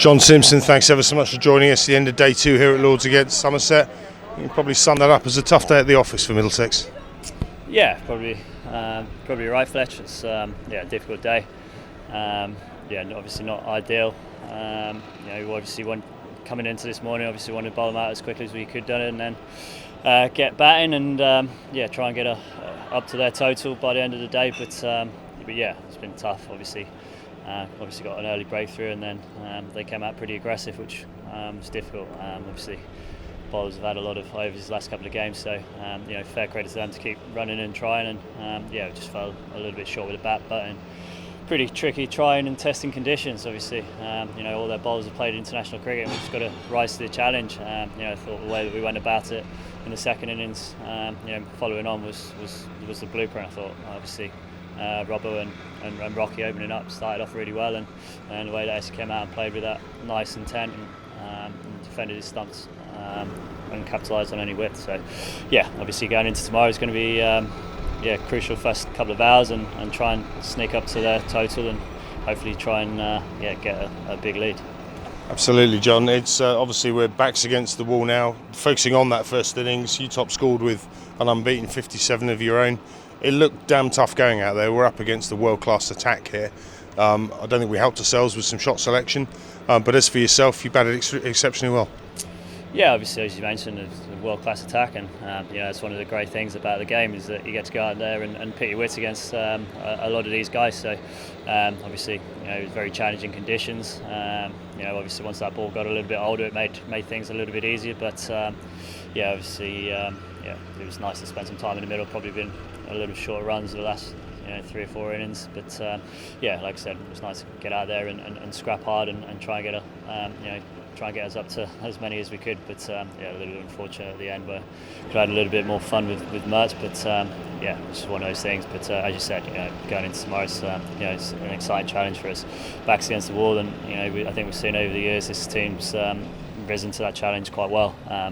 John Simpson, thanks ever so much for joining us at the end of day 2 here at Lords against Somerset. You can probably sum that up as a tough day at the office for Middlesex. Yeah, probably right, Fletch. It's a difficult day. Obviously not ideal. Coming into this morning, obviously wanted to bowl them out as quickly as we could done it, and then get batting and try and get up to their total by the end of the day. But it's been tough. Obviously got an early breakthrough, and then they came out pretty aggressive, which was difficult. Obviously, bowlers have had a lot of overs the last couple of games, so fair credit to them to keep running and trying, and just fell a little bit short with the bat button. Pretty tricky trying and testing conditions. Obviously, all their bowlers have played international cricket, and we've just got to rise to the challenge. I thought the way that we went about it in the second innings, following on was the blueprint. I thought obviously Robbo and Rocky opening up started off really well, and the way that he came out and played with that nice intent and defended his stumps and capitalised on any width. So obviously going into tomorrow is going to be crucial first couple of hours and try and sneak up to their total and hopefully try and get a big lead. Absolutely, John. It's obviously we're backs against the wall now, focusing on that first innings. You top scored with an unbeaten 57 of your own. It looked damn tough going out there. We're up against a world-class attack here. I don't think we helped ourselves with some shot selection, but as for yourself, you batted exceptionally well. Yeah, obviously, as you mentioned, it's a world-class attack, and it's one of the great things about the game is that you get to go out there and pit your wits against a lot of these guys. So, obviously, it was very challenging conditions. Obviously, once that ball got a little bit older, it made things a little bit easier. But it was nice to spend some time in the middle. Probably been a little short runs the last 3 or 4 innings, but like I said, it was nice to get out there and scrap hard and try and get us up to as many as we could, but a little bit unfortunate at the end where we had a little bit more fun with Mert, but it's just one of those things. But as you said, going into tomorrow, it's an exciting challenge for us, backs against the wall, and I think we've seen over the years this team's risen to that challenge quite well. I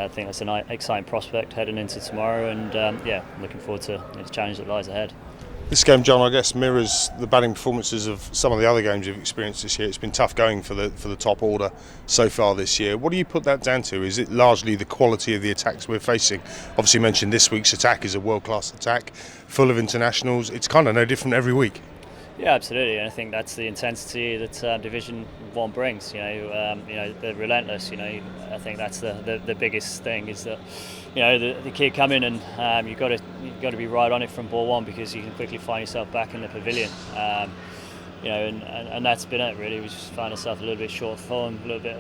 think that's an exciting prospect heading into tomorrow, and looking forward to the challenge that lies ahead. This game, John, I guess mirrors the batting performances of some of the other games you've experienced this year. It's been tough going for the top order so far this year. What do you put that down to? Is it largely the quality of the attacks we're facing? Obviously, you mentioned this week's attack is a world-class attack, full of internationals. It's kind of no different every week. Yeah, absolutely, and I think that's the intensity that Division 1 brings. They're relentless. I think that's the biggest thing is that the kid come in and you've got to be right on it from ball one, because you can quickly find yourself back in the pavilion. And that's been it really. We just found ourselves a little bit short of form, a little bit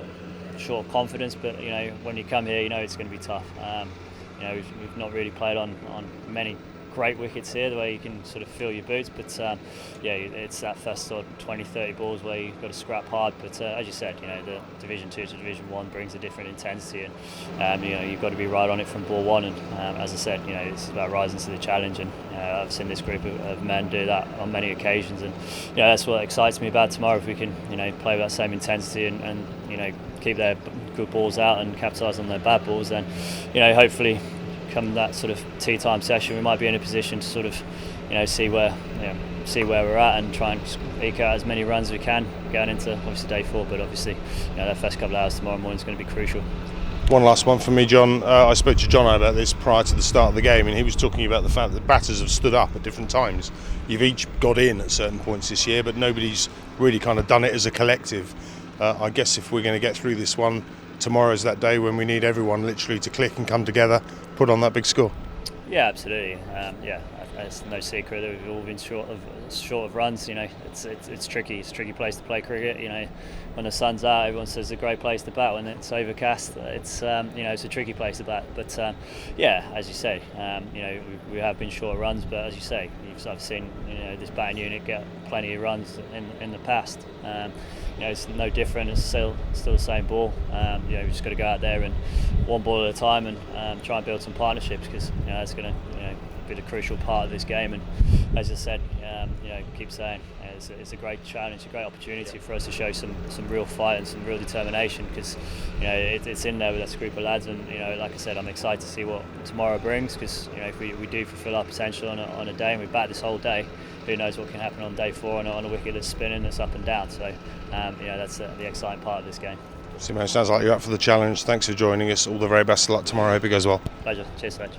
short of confidence. But when you come here, it's going to be tough. We've not really played on many great wickets here, the way you can sort of feel your boots, but it's that first sort of 20-30 balls where you've got to scrap hard. But as you said, the Division 2 to Division 1 brings a different intensity, and you've got to be right on it from ball one. And as I said, it's about rising to the challenge, and I've seen this group of men do that on many occasions, and that's what excites me about tomorrow. If we can play with that same intensity and keep their good balls out and capitalise on their bad balls, then hopefully come that sort of tea time session, we might be in a position to sort of see where we're at and try and eke out as many runs as we can going into obviously day 4. But obviously that first couple of hours tomorrow morning is going to be crucial. One last one for me, John. I spoke to John about this prior to the start of the game, and he was talking about the fact that batters have stood up at different times. You've each got in at certain points this year, but nobody's really kind of done it as a collective. I guess if we're going to get through this one, tomorrow's that day when we need everyone literally to click and come together, put on that big score. Yeah, absolutely. It's no secret that we've all been short of runs. It's tricky. It's a tricky place to play cricket. When the sun's out, everyone says it's a great place to bat. When it's overcast, it's it's a tricky place to bat. But as you say, we have been short of runs. But as you say, I've seen this batting unit get plenty of runs in the past. It's no different. It's still the same ball. We've just got to go out there and one ball at a time and try and build some partnerships, because that's going to be the crucial part of this game. And as I said, keep saying it's a great challenge, a great opportunity for us to show some real fight and some real determination, because it's in there with that group of lads, and like I said, I'm excited to see what tomorrow brings, because if we do fulfil our potential on a day and we bat this whole day, who knows what can happen on day 4 on a wicket that's spinning, that's up and down. So that's the exciting part of this game. Simo, sounds like you're up for the challenge. Thanks for joining us. All the very best of luck tomorrow. Hope it goes well. Pleasure. Cheers, Reg.